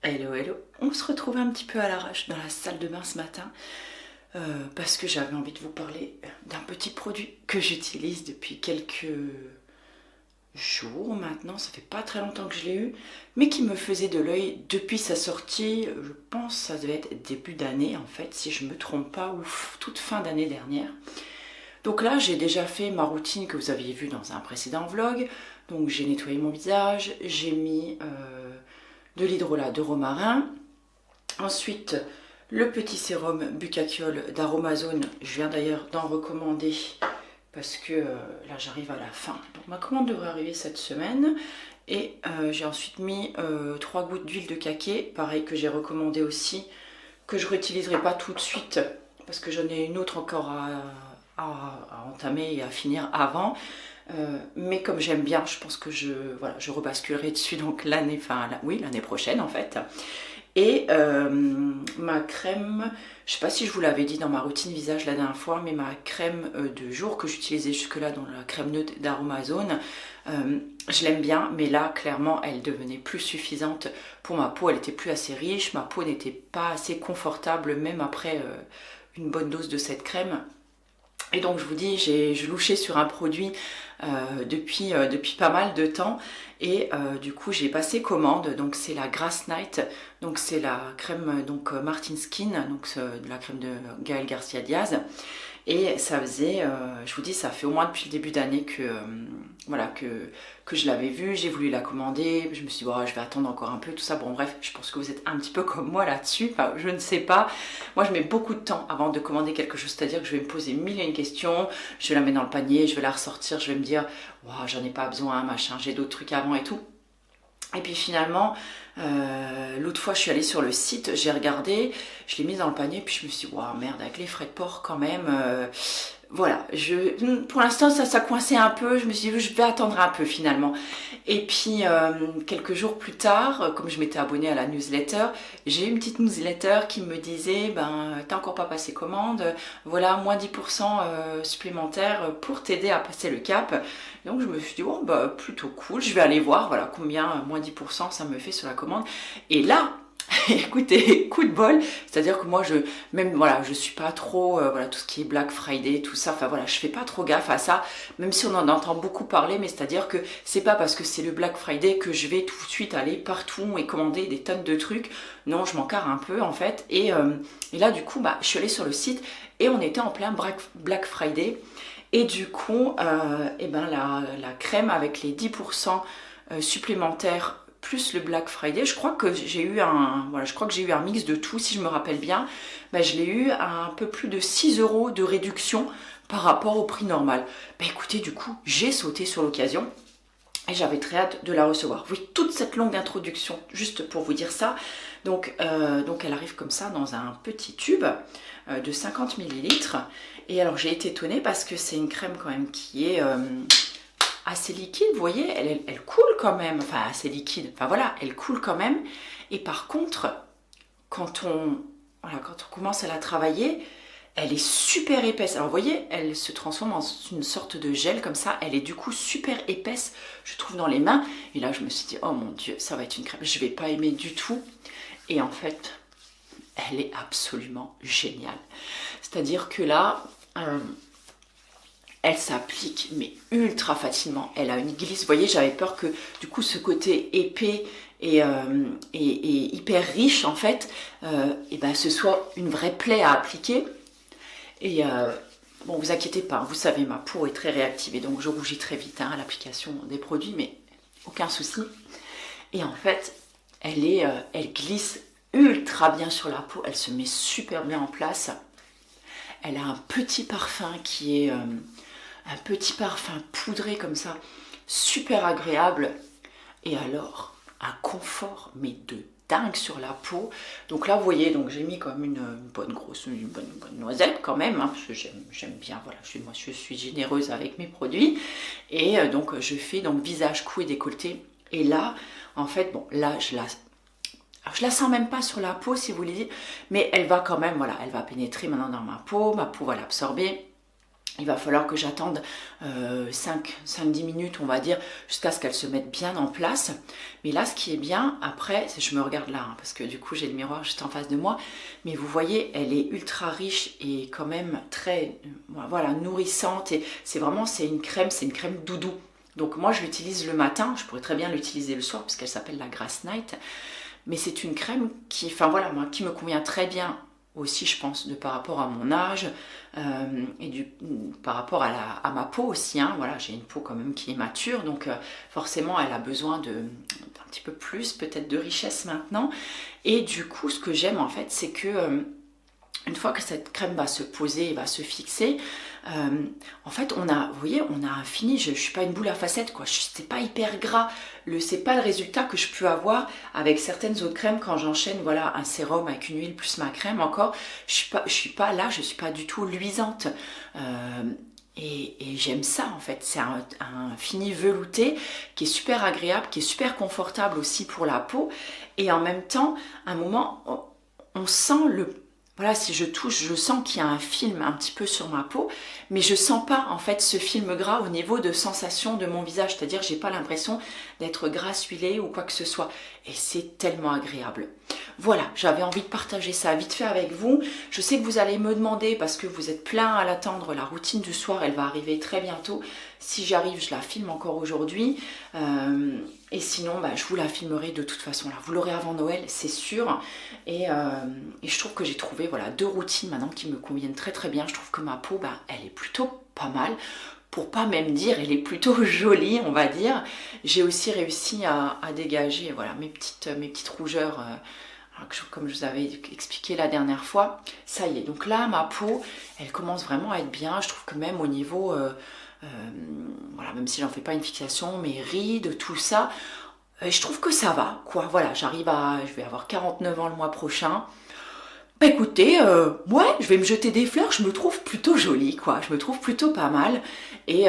Hello, hello. On se retrouve un petit peu à l'arrache dans la salle de bain ce matin parce que j'avais envie de vous parler d'un petit produit que j'utilise depuis quelques jours maintenant. Ça fait pas très longtemps que je l'ai eu, mais qui me faisait de l'œil depuis sa sortie. Je pense que ça devait être début d'année en fait, si je me trompe pas, ou toute fin d'année dernière. Donc là, j'ai déjà fait ma routine que vous aviez vue dans un précédent vlog. Donc j'ai nettoyé mon visage, j'ai mis de l'hydrolat de romarin. Ensuite, le petit sérum Bucaquiol d'Aromazone. Je viens d'ailleurs d'en recommander parce que là j'arrive à la fin. Donc ma commande devrait arriver cette semaine. Et j'ai ensuite mis 3 gouttes d'huile de kaki, pareil que j'ai recommandé aussi, que je ne réutiliserai pas tout de suite parce que j'en ai une autre encore à entamer et à finir avant. Mais comme j'aime bien, je pense que je rebasculerai dessus donc l'année prochaine en fait. Et ma crème, je sais pas si je vous l'avais dit dans ma routine visage la dernière fois, mais ma crème de jour que j'utilisais jusque-là dans la crème neutre d'Aromazone, je l'aime bien, mais là clairement elle devenait plus suffisante pour ma peau, elle était plus assez riche, ma peau n'était pas assez confortable même après une bonne dose de cette crème. Et donc je vous dis, je louchais sur un produit depuis pas mal de temps et du coup j'ai passé commande. Donc c'est la Grass Night, donc c'est la crème Martin Skin, donc de la crème de Gaël Garcia Diaz. Et ça faisait, je vous dis, ça fait au moins depuis le début d'année que je l'avais vue, j'ai voulu la commander, je me suis dit, oh, je vais attendre encore un peu, tout ça. Bon bref, je pense que vous êtes un petit peu comme moi là-dessus, enfin, je ne sais pas. Moi je mets beaucoup de temps avant de commander quelque chose, c'est-à-dire que je vais me poser mille et une questions, je vais la mettre dans le panier, je vais la ressortir, je vais me dire, oh, j'en ai pas besoin, machin, j'ai d'autres trucs avant et tout. Et puis finalement, l'autre fois je suis allée sur le site, j'ai regardé, je l'ai mise dans le panier, puis je me suis dit, waouh merde, avec les frais de port quand même, voilà, pour l'instant ça coinçait un peu, je me suis dit, je vais attendre un peu finalement. Et puis quelques jours plus tard, comme je m'étais abonnée à la newsletter, j'ai eu une petite newsletter qui me disait, ben t'as encore pas passé commande, voilà, moins 10% supplémentaire pour t'aider à passer le cap. Donc je me suis dit, oh bah plutôt cool, je vais aller voir, voilà, combien moins 10% ça me fait sur la commande. Et là, écoutez, coup de bol, c'est-à-dire que moi je suis pas trop voilà, tout ce qui est Black Friday, tout ça, enfin voilà, je fais pas trop gaffe à ça, même si on en entend beaucoup parler, mais c'est-à-dire que c'est pas parce que c'est le Black Friday que je vais tout de suite aller partout et commander des tonnes de trucs. Non, je m'encarre un peu en fait. Et là du coup, bah je suis allée sur le site et on était en plein Black Friday. Et du coup, la crème avec les 10% supplémentaires plus le Black Friday, je crois que j'ai eu un mix de tout, si je me rappelle bien, je l'ai eu à un peu plus de 6 € de réduction par rapport au prix normal. Écoutez, du coup, j'ai sauté sur l'occasion. Et j'avais très hâte de la recevoir. Oui, toute cette longue introduction, juste pour vous dire ça. Donc elle arrive comme ça dans un petit tube de 50 millilitres. Et alors j'ai été étonnée parce que c'est une crème quand même qui est assez liquide. Vous voyez, elle coule quand même. Enfin, assez liquide. Enfin voilà, elle coule quand même. Et par contre, quand on commence à la travailler, elle est super épaisse. Alors vous voyez, elle se transforme en une sorte de gel comme ça. Elle est du coup super épaisse, je trouve, dans les mains. Et là, je me suis dit, oh mon Dieu, ça va être une crème. Je ne vais pas aimer du tout. Et en fait, elle est absolument géniale. C'est-à-dire que là, elle s'applique, mais ultra facilement. Elle a une glisse. Vous voyez, j'avais peur que du coup, ce côté épais et hyper riche, en fait, ce soit une vraie plaie à appliquer. Et bon, vous inquiétez pas, vous savez, ma peau est très réactive et donc je rougis très vite à l'application des produits, mais aucun souci. Et en fait, elle glisse ultra bien sur la peau, elle se met super bien en place. Elle a un petit parfum qui est un petit parfum poudré comme ça, super agréable. Et alors, un confort, mais de dingue sur la peau. Donc là, vous voyez, donc j'ai mis comme une bonne noisette quand même, hein, parce que j'aime bien, voilà, je suis généreuse avec mes produits. Et donc je fais donc visage, cou et décolleté. Et là, en fait, bon, là, je la sens même pas sur la peau, si vous voulez dire, mais elle va quand même, voilà, elle va pénétrer maintenant dans ma peau va l'absorber. Il va falloir que j'attende 5-10 minutes, on va dire, jusqu'à ce qu'elle se mette bien en place. Mais là, ce qui est bien, après, je me regarde là, hein, parce que du coup, j'ai le miroir juste en face de moi. Mais vous voyez, elle est ultra riche et quand même très voilà, nourrissante. Et c'est une crème doudou. Donc moi, je l'utilise le matin. Je pourrais très bien l'utiliser le soir, parce qu'elle s'appelle la Grass Night. Mais c'est une crème qui, enfin voilà, moi, qui me convient très bien aussi, je pense, par rapport à mon âge et par rapport à ma peau aussi. Hein. Voilà, j'ai une peau quand même qui est mature, donc forcément, elle a besoin d'un petit peu plus, peut-être de richesse maintenant. Et du coup, ce que j'aime en fait, c'est que une fois que cette crème va se poser et va se fixer, en fait, vous voyez, on a fini. Je ne suis pas une boule à facettes, quoi. C'est pas hyper gras. C'est pas le résultat que je peux avoir avec certaines autres crèmes quand j'enchaîne, voilà, un sérum avec une huile plus ma crème. Encore, je suis pas là, je suis pas du tout luisante. Et j'aime ça en fait, c'est un fini velouté qui est super agréable, qui est super confortable aussi pour la peau. Et en même temps, à un moment, on sent voilà, si je touche, je sens qu'il y a un film un petit peu sur ma peau, mais je sens pas en fait ce film gras au niveau de sensation de mon visage, c'est-à-dire j'ai pas l'impression d'être grasse huilée ou quoi que ce soit. Et c'est tellement agréable. Voilà, j'avais envie de partager ça vite fait avec vous. Je sais que vous allez me demander, parce que vous êtes plein à l'attendre, la routine du soir, elle va arriver très bientôt. Si j'arrive, je la filme encore aujourd'hui. Et sinon, je vous la filmerai de toute façon. Là, vous l'aurez avant Noël, c'est sûr. Et je trouve que j'ai trouvé voilà, 2 routines maintenant qui me conviennent très très bien. Je trouve que ma peau, elle est plutôt pas mal. Pour pas même dire, elle est plutôt jolie, on va dire. J'ai aussi réussi à dégager voilà, mes petites rougeurs, comme je vous avais expliqué la dernière fois. Ça y est, donc là, ma peau, elle commence vraiment à être bien. Je trouve que même au niveau... voilà, même si j'en fais pas une fixation, mes rides, tout ça, je trouve que ça va, quoi. Voilà, je vais avoir 49 ans le mois prochain. Écoutez, ouais, je vais me jeter des fleurs, je me trouve plutôt jolie, quoi. Je me trouve plutôt pas mal et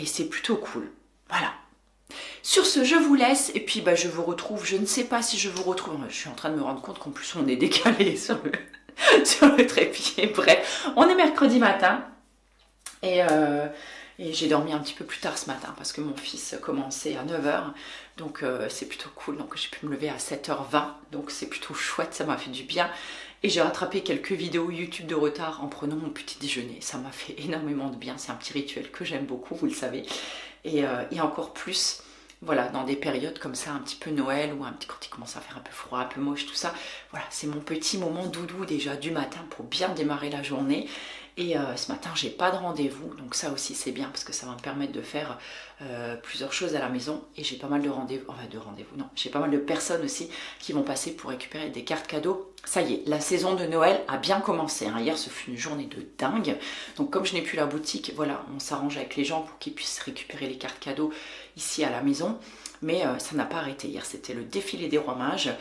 c'est plutôt cool. Voilà. Sur ce, je vous laisse et puis je vous retrouve, je ne sais pas si je vous retrouve, je suis en train de me rendre compte qu'en plus on est décalé sur sur le trépied. Bref, on est mercredi matin et j'ai dormi un petit peu plus tard ce matin parce que mon fils commençait à 9 h. Donc c'est plutôt cool. Donc j'ai pu me lever à 7 h 20. Donc c'est plutôt chouette, ça m'a fait du bien. Et j'ai rattrapé quelques vidéos YouTube de retard en prenant mon petit déjeuner. Ça m'a fait énormément de bien. C'est un petit rituel que j'aime beaucoup, vous le savez. Et encore plus, voilà, dans des périodes comme ça, un petit peu Noël ou quand il commence à faire un peu froid, un peu moche, tout ça. Voilà, c'est mon petit moment doudou déjà du matin pour bien démarrer la journée. Et ce matin, j'ai pas de rendez-vous, donc ça aussi c'est bien parce que ça va me permettre de faire plusieurs choses à la maison. Et j'ai pas mal de rendez-vous, non, j'ai pas mal de personnes aussi qui vont passer pour récupérer des cartes cadeaux. Ça y est, la saison de Noël a bien commencé. Hein. Hier, ce fut une journée de dingue. Donc comme je n'ai plus la boutique, voilà, on s'arrange avec les gens pour qu'ils puissent récupérer les cartes cadeaux ici à la maison. Mais ça n'a pas arrêté. Hier, c'était le défilé des rois mages,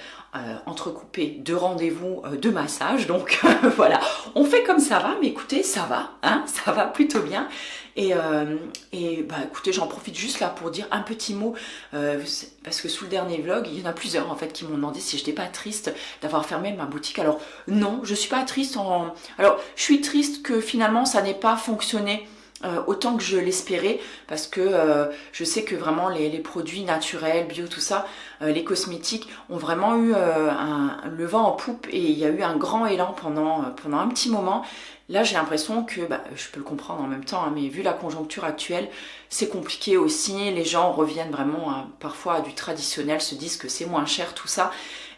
entrecoupé de rendez-vous de massage. Donc voilà, on fait comme ça va, mais écoutez, ça va, hein, ça va plutôt bien. Et écoutez, j'en profite juste là pour dire un petit mot, parce que sous le dernier vlog, il y en a plusieurs en fait qui m'ont demandé si je n'étais pas triste d'avoir fermé ma boutique. Alors non, je suis pas triste. Alors, je suis triste que finalement ça n'ait pas fonctionné autant que je l'espérais, parce que je sais que vraiment les produits naturels, bio, tout ça, les cosmétiques ont vraiment eu le vent en poupe et il y a eu un grand élan pendant un petit moment. Là, j'ai l'impression que, je peux le comprendre en même temps, hein, mais vu la conjoncture actuelle, c'est compliqué aussi. Les gens reviennent vraiment parfois à du traditionnel, se disent que c'est moins cher, tout ça.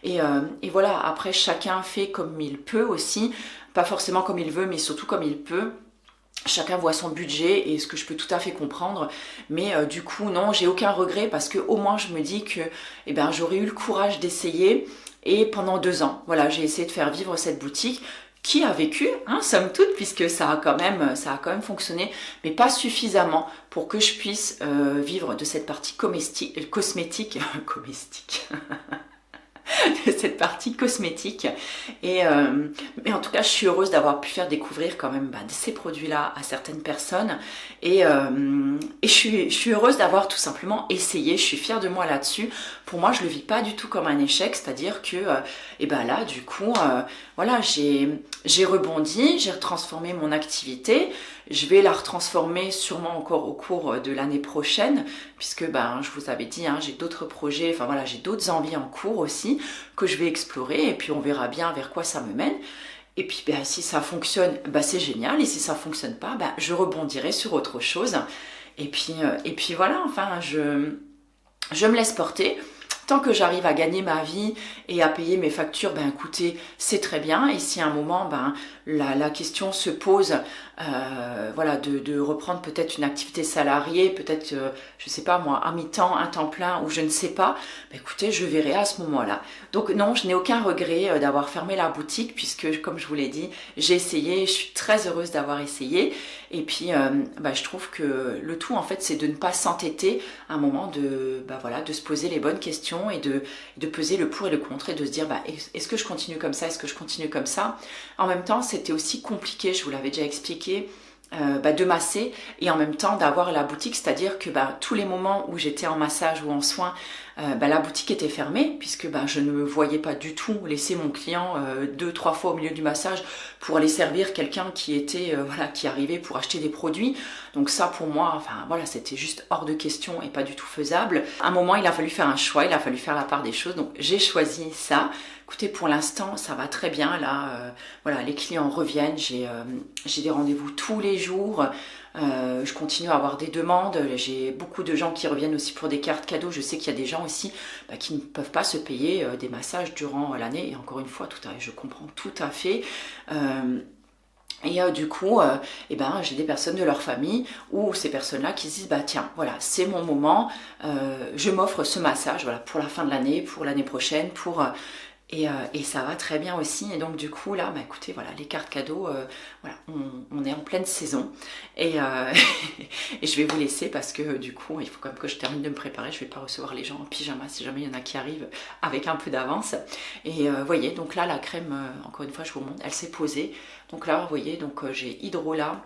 Et voilà, après, chacun fait comme il peut aussi. Pas forcément comme il veut, mais surtout comme il peut. Chacun voit son budget et ce que je peux tout à fait comprendre, mais du coup non, j'ai aucun regret parce que au moins je me dis que j'aurais eu le courage d'essayer. Et pendant 2 ans, voilà, j'ai essayé de faire vivre cette boutique qui a vécu, hein, somme toute, puisque ça a quand même fonctionné, mais pas suffisamment pour que je puisse vivre de cette partie cosmétique, de cette partie cosmétique. Mais en tout cas, je suis heureuse d'avoir pu faire découvrir quand même ces produits-là à certaines personnes. Et je suis heureuse d'avoir tout simplement essayé. Je suis fière de moi là-dessus. Pour moi, je le vis pas du tout comme un échec. C'est-à-dire que là, du coup, voilà, j'ai rebondi, j'ai transformé mon activité. Je vais la retransformer sûrement encore au cours de l'année prochaine, puisque ben, je vous avais dit, hein, j'ai d'autres projets, enfin voilà, j'ai d'autres envies en cours aussi que je vais explorer et puis on verra bien vers quoi ça me mène. Et puis ben, si ça fonctionne, ben, c'est génial, et si ça fonctionne pas, ben, je rebondirai sur autre chose. Et puis voilà, enfin, je me laisse porter. Tant que j'arrive à gagner ma vie et à payer mes factures, ben écoutez, c'est très bien. Et si à un moment, ben, la question se pose, voilà, de reprendre peut-être une activité salariée, peut-être, je sais pas moi, à mi-temps, un temps plein, ou je ne sais pas, ben écoutez, je verrai à ce moment-là. Donc non, je n'ai aucun regret d'avoir fermé la boutique, puisque, comme je vous l'ai dit, j'ai essayé, je suis très heureuse d'avoir essayé. Et puis, ben, je trouve que le tout, en fait, c'est de ne pas s'entêter à un moment ben, voilà, de se poser les bonnes questions et de peser le pour et le contre et de se dire bah, est-ce que je continue comme ça, est-ce que je continue comme ça. En même temps, c'était aussi compliqué, je vous l'avais déjà expliqué, bah, de masser et en même temps d'avoir la boutique, c'est-à-dire que bah, tous les moments où j'étais en massage ou en soins, bah, la boutique était fermée puisque bah, je ne me voyais pas du tout laisser mon client 2-3 fois au milieu du massage pour aller servir quelqu'un qui était voilà, qui arrivait pour acheter des produits. Donc ça pour moi, enfin voilà, c'était juste hors de question et pas du tout faisable. À un moment, il a fallu faire un choix, il a fallu faire la part des choses. Donc j'ai choisi ça. Écoutez, pour l'instant, ça va très bien. Là, voilà, les clients reviennent. J'ai des rendez-vous tous les jours. Je continue à avoir des demandes. J'ai beaucoup de gens qui reviennent aussi pour des cartes cadeaux. Je sais qu'il y a des gens aussi bah, qui ne peuvent pas se payer des massages durant l'année. Et encore une fois, je comprends tout à fait. Et du coup, eh ben, j'ai des personnes de leur famille ou ces personnes-là qui se disent bah tiens, voilà, c'est mon moment, je m'offre ce massage voilà, pour la fin de l'année, pour l'année prochaine, et ça va très bien aussi. Et donc du coup là, bah écoutez, voilà, les cartes cadeaux, voilà, on est en pleine saison. Et, et je vais vous laisser parce que du coup, il faut quand même que je termine de me préparer. Je ne vais pas recevoir les gens en pyjama si jamais il y en a qui arrivent avec un peu d'avance. Et vous voyez, donc là, la crème, encore une fois, je vous montre, elle s'est posée. Donc là, vous voyez, donc j'ai Hydrolat,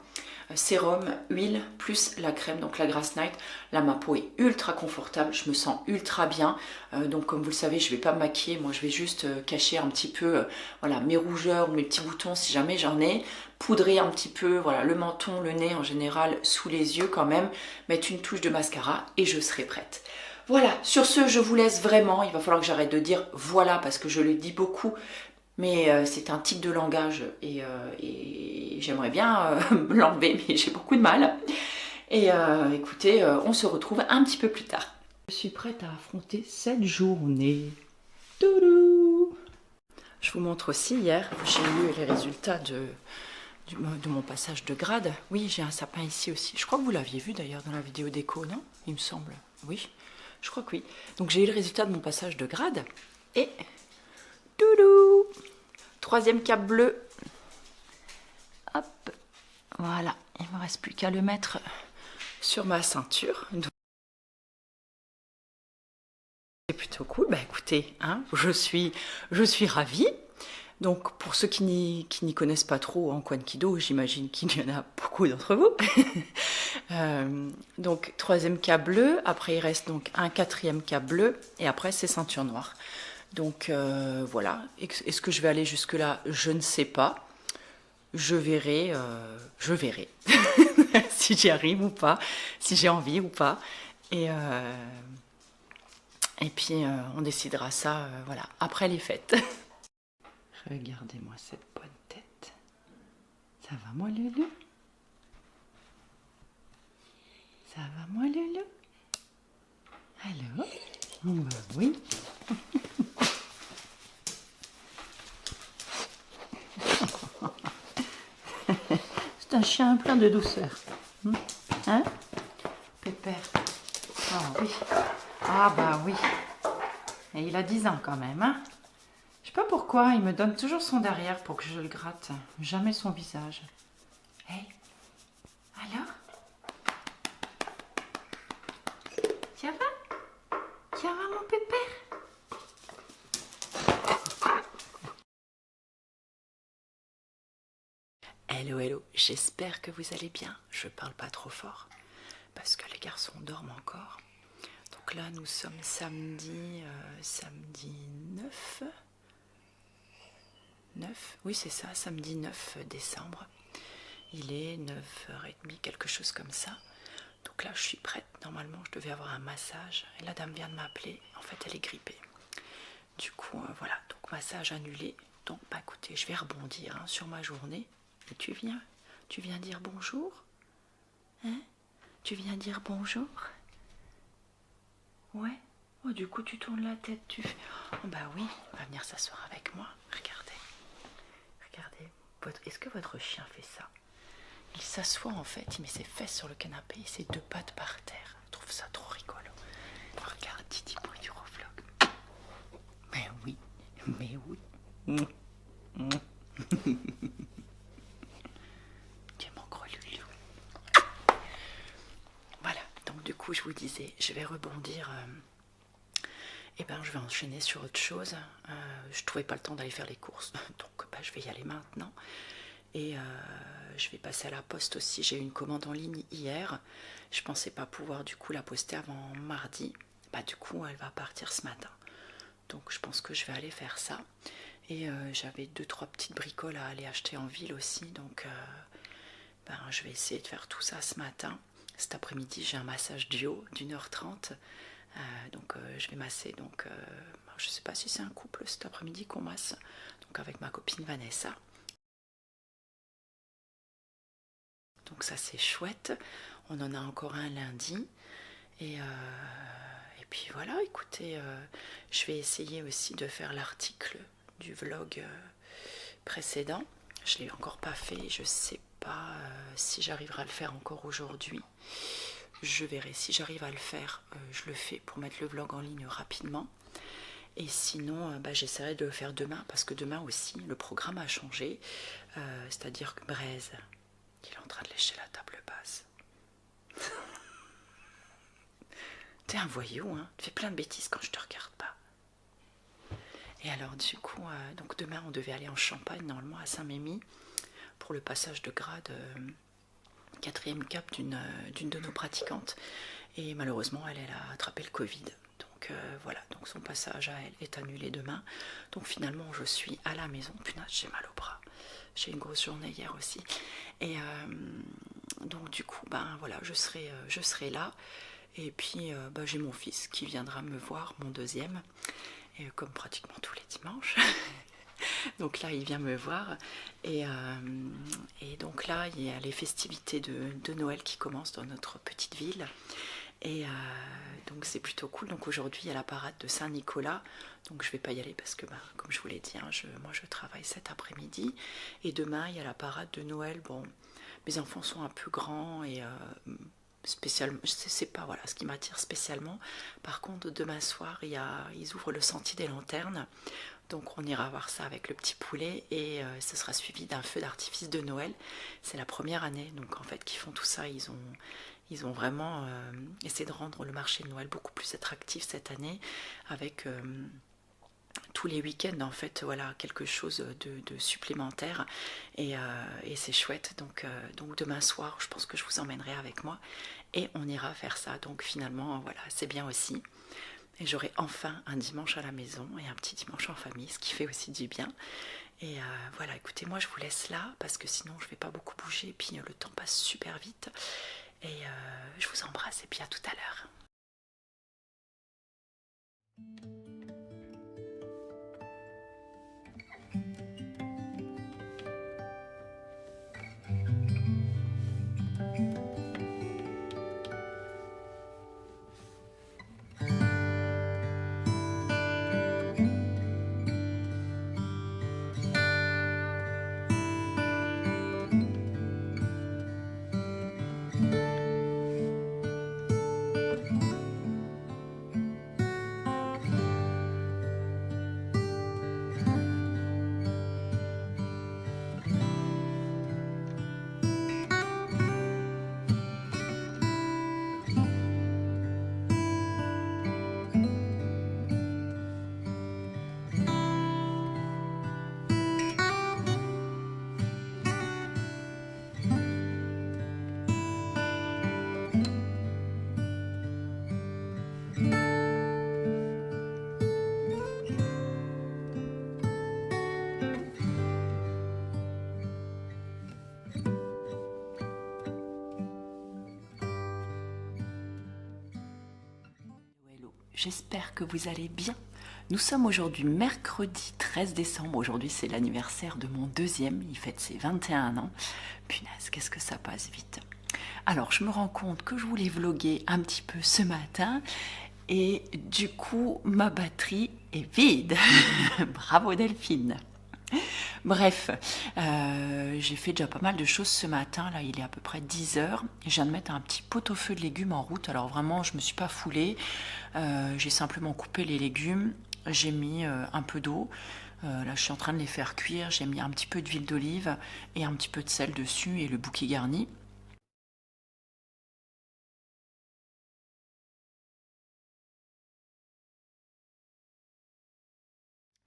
sérum, huile, plus la crème, donc la Grass Night. Là, ma peau est ultra confortable, je me sens ultra bien. Donc comme vous le savez, je ne vais pas me maquiller, moi je vais juste cacher un petit peu voilà, mes rougeurs ou mes petits boutons si jamais j'en ai. Poudrer un petit peu voilà, le menton, le nez en général, sous les yeux quand même. Mettre une touche de mascara et je serai prête. Voilà, sur ce, je vous laisse vraiment. Il va falloir que j'arrête de dire voilà parce que je le dis beaucoup. Mais c'est un tic de langage et j'aimerais bien l'enlever, mais j'ai beaucoup de mal. Et écoutez, on se retrouve un petit peu plus tard. Je suis prête à affronter cette journée. Toudou! Je vous montre aussi, hier, j'ai eu les résultats de mon passage de grade. Oui, j'ai un sapin ici aussi. Je crois que vous l'aviez vu d'ailleurs dans la vidéo déco, non? Il me semble. Oui, je crois que oui. Donc j'ai eu le résultat de mon passage de grade et... Toudou! Troisième cap bleu. Hop. Voilà. Il ne me reste plus qu'à le mettre sur ma ceinture. C'est plutôt cool. Bah écoutez, hein, je suis ravie. Donc pour ceux qui n'y connaissent pas trop en Kwankido, j'imagine qu'il y en a beaucoup d'entre vous. Donc troisième cap bleu. Après il reste donc un quatrième cap bleu. Et après c'est ceinture noire. Donc voilà, est-ce que je vais aller jusque là? Je ne sais pas, je verrai si j'y arrive ou pas, si j'ai envie ou pas, et puis on décidera ça voilà, après les fêtes. Regardez-moi cette bonne tête, ça va moi Lulu? Ça va moi Lulu? Allô? Oh, bah oui. C'est un chien plein de douceur. Hein? Pépère. Ah oui. Ah bah oui. Et il a 10 ans quand même. Hein? Je sais pas pourquoi, il me donne toujours son derrière pour que je le gratte. Jamais son visage. Hey. Alors? Ça va? Ça va mon pépère? Hello, hello, j'espère que vous allez bien. Je parle pas trop fort parce que les garçons dorment encore. Donc là, nous sommes samedi 9. 9, oui c'est ça, samedi 9 décembre. Il est 9h30, quelque chose comme ça. Donc là, je suis prête. Normalement, je devais avoir un massage. Et la dame vient de m'appeler. En fait, elle est grippée. Du coup, voilà. Donc, massage annulé. Donc, bah écoutez, je vais rebondir hein, sur ma journée. Et tu viens dire bonjour? Hein? Tu viens dire bonjour? Ouais. Oh, du coup, tu tournes la tête. Oh, bah oui, va venir s'asseoir avec moi. Regardez. Regardez. Est-ce que votre chien fait ça? Il s'assoit en fait, il met ses fesses sur le canapé et ses deux pattes par terre. Je trouve ça trop rigolo. Regarde, Titi bruit du vlog. Mais oui, mais oui. Tu es mon gros loulou. Voilà, donc du coup je vous disais, je vais rebondir. Et ben je vais enchaîner sur autre chose. Je trouvais pas le temps d'aller faire les courses, donc bah, je vais y aller maintenant. Et je vais passer à la poste aussi. J'ai eu une commande en ligne hier. Je pensais pas pouvoir du coup la poster avant mardi. Bah du coup elle va partir ce matin. Donc je pense que je vais aller faire ça. Et j'avais 2-3 petites bricoles à aller acheter en ville aussi. Donc ben, je vais essayer de faire tout ça ce matin. Cet après-midi j'ai un massage duo d'1h30. Donc je vais masser. Donc je sais pas si c'est un couple cet après-midi qu'on masse. Donc avec ma copine Vanessa. Donc ça c'est chouette. On en a encore un lundi. Et puis voilà, écoutez, je vais essayer aussi de faire l'article du vlog précédent. Je ne l'ai encore pas fait, je ne sais pas si j'arriverai à le faire encore aujourd'hui. Je verrai si j'arrive à le faire, je le fais pour mettre le vlog en ligne rapidement. Et sinon, bah, j'essaierai de le faire demain, parce que demain aussi, le programme a changé. C'est-à-dire que Braise, il est en train de lécher la table basse. T'es un voyou, hein. Tu fais plein de bêtises quand je te regarde pas. Et alors du coup, donc demain on devait aller en Champagne, normalement à Saint-Mémy, pour le passage de grade 4e cap d'une de nos pratiquantes. Et malheureusement, elle a attrapé le Covid. Donc voilà, donc son passage à elle est annulé demain. Donc finalement, je suis à la maison. Punaise, j'ai mal au bras. J'ai une grosse journée hier aussi. Et donc du coup, ben voilà, je serai là. Et puis bah, j'ai mon fils qui viendra me voir, mon deuxième, et, comme pratiquement tous les dimanches. Donc là il vient me voir. Et donc là il y a les festivités de Noël qui commencent dans notre petite ville. Et donc c'est plutôt cool. Donc aujourd'hui il y a la parade de Saint-Nicolas. Donc je vais pas y aller parce que bah, comme je vous l'ai dit, hein, moi je travaille cet après-midi. Et demain il y a la parade de Noël. Bon, mes enfants sont un peu grands et spécialement, c'est pas voilà ce qui m'attire spécialement. Par contre demain soir ils ouvrent le sentier des lanternes, donc on ira voir ça avec le petit poulet. Et ce sera suivi d'un feu d'artifice de Noël. C'est la première année donc en fait qu'ils font tout ça. Ils ont vraiment essayé de rendre le marché de Noël beaucoup plus attractif cette année, avec tous les week-ends en fait, voilà, quelque chose de supplémentaire. Et c'est chouette. Donc demain soir je pense que je vous emmènerai avec moi et on ira faire ça. Donc finalement voilà, c'est bien aussi. Et j'aurai enfin un dimanche à la maison et un petit dimanche en famille, ce qui fait aussi du bien. Et voilà, écoutez, moi je vous laisse là parce que sinon je vais pas beaucoup bouger et puis le temps passe super vite. Et je vous embrasse et puis à tout à l'heure. j'espère que vous allez bien. Nous sommes aujourd'hui mercredi 13 décembre, aujourd'hui c'est l'anniversaire de mon deuxième, il fête ses 21 ans. Punaise, qu'est-ce que ça passe vite. Alors je me rends compte que je voulais vlogger un petit peu ce matin et du coup ma batterie est vide. Bravo Delphine. Bref, j'ai fait déjà pas mal de choses ce matin, là il est à peu près 10 heures, je viens de mettre un petit pot-au-feu de légumes en route, alors vraiment je me suis pas foulée, j'ai simplement coupé les légumes, j'ai mis un peu d'eau, là je suis en train de les faire cuire, j'ai mis un petit peu d'huile d'olive et un petit peu de sel dessus et le bouquet garni.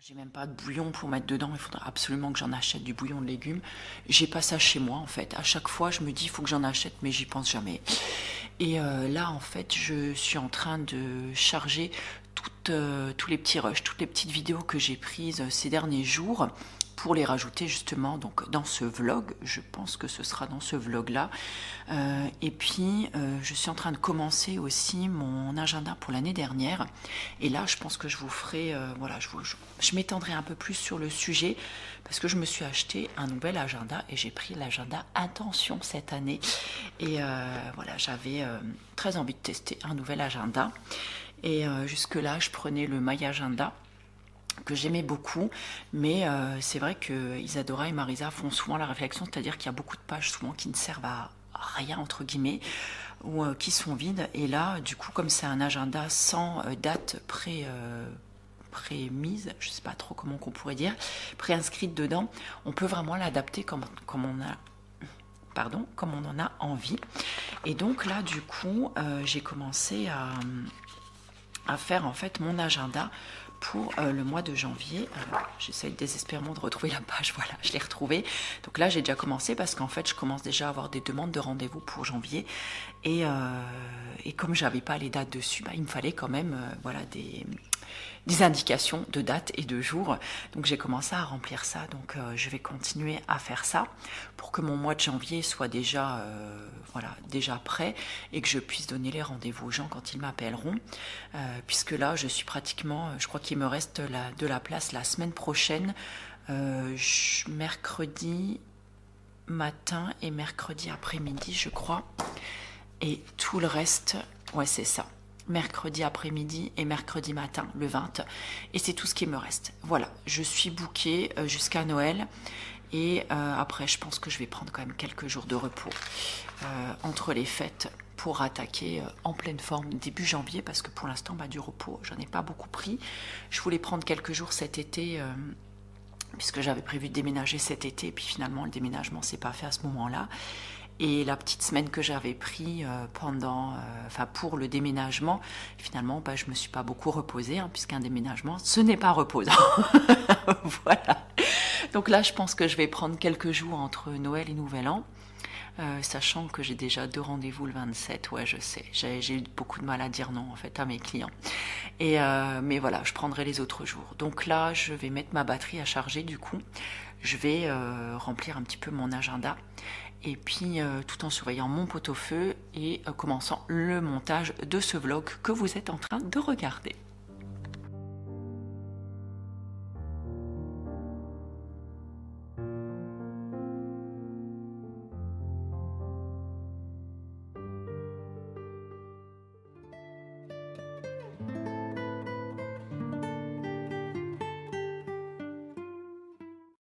J'ai même pas de bouillon pour mettre dedans, il faudra absolument que j'en achète du bouillon de légumes. J'ai pas ça chez moi en fait. À chaque fois, je me dis il faut que j'en achète, mais j'y pense jamais. Et là, en fait, je suis en train de charger tous les petits rushs, toutes les petites vidéos que j'ai prises ces derniers jours pour les rajouter justement donc dans ce vlog. Je pense que ce sera dans ce vlog là. Et puis je suis en train de commencer aussi mon agenda pour l'année dernière. Et là je pense que je vous ferai, voilà, je m'étendrai un peu plus sur le sujet parce que je me suis acheté un nouvel agenda et j'ai pris l'agenda Intention cette année. Et voilà, j'avais très envie de tester un nouvel agenda. Et jusque là je prenais le My Agenda que j'aimais beaucoup, mais c'est vrai que Isadora et Marisa font souvent la réflexion, c'est-à-dire qu'il y a beaucoup de pages souvent qui ne servent à rien entre guillemets, ou qui sont vides, et là du coup comme c'est un agenda sans date prémise, je sais pas trop comment qu'on pourrait dire, préinscrite dedans, on peut vraiment l'adapter comme on a comme on en a envie. Et donc là du coup j'ai commencé à faire en fait mon agenda pour le mois de janvier. J'essaye désespérément de retrouver la page, voilà, je l'ai retrouvée. Donc là, j'ai déjà commencé parce qu'en fait, je commence déjà à avoir des demandes de rendez-vous pour janvier. Et comme j'avais pas les dates dessus, il me fallait quand même voilà, des indications de date et de jour. Donc j'ai commencé à remplir ça. Donc je vais continuer à faire ça pour que mon mois de janvier soit déjà, voilà, déjà prêt et que je puisse donner les rendez-vous aux gens quand ils m'appelleront. Puisque là, je suis pratiquement, je crois qu'il me reste de la place la semaine prochaine, mercredi matin et mercredi après-midi, je crois. Et tout le reste, ouais, c'est ça. Mercredi après-midi et mercredi matin, le 20. Et c'est tout ce qui me reste. Voilà, je suis bookée jusqu'à Noël. Et après, je pense que je vais prendre quand même quelques jours de repos entre les fêtes pour attaquer en pleine forme début janvier. Parce que pour l'instant, du repos, j'en ai pas beaucoup pris. Je voulais prendre quelques jours cet été puisque j'avais prévu de déménager cet été. Et puis finalement, le déménagement s'est pas fait à ce moment-là. Et la petite semaine que j'avais pris pour le déménagement, finalement, je me suis pas beaucoup reposée, puisqu'un déménagement, ce n'est pas reposant. Voilà. Donc là, je pense que je vais prendre quelques jours entre Noël et Nouvel An, sachant que j'ai déjà 2 rendez-vous le 27. Ouais, je sais. J'ai eu beaucoup de mal à dire non, en fait, à mes clients. Et mais voilà, je prendrai les autres jours. Donc là, je vais mettre ma batterie à charger, du coup. Je vais remplir un petit peu mon agenda. Et puis tout en surveillant mon pot-au-feu et commençant le montage de ce vlog que vous êtes en train de regarder.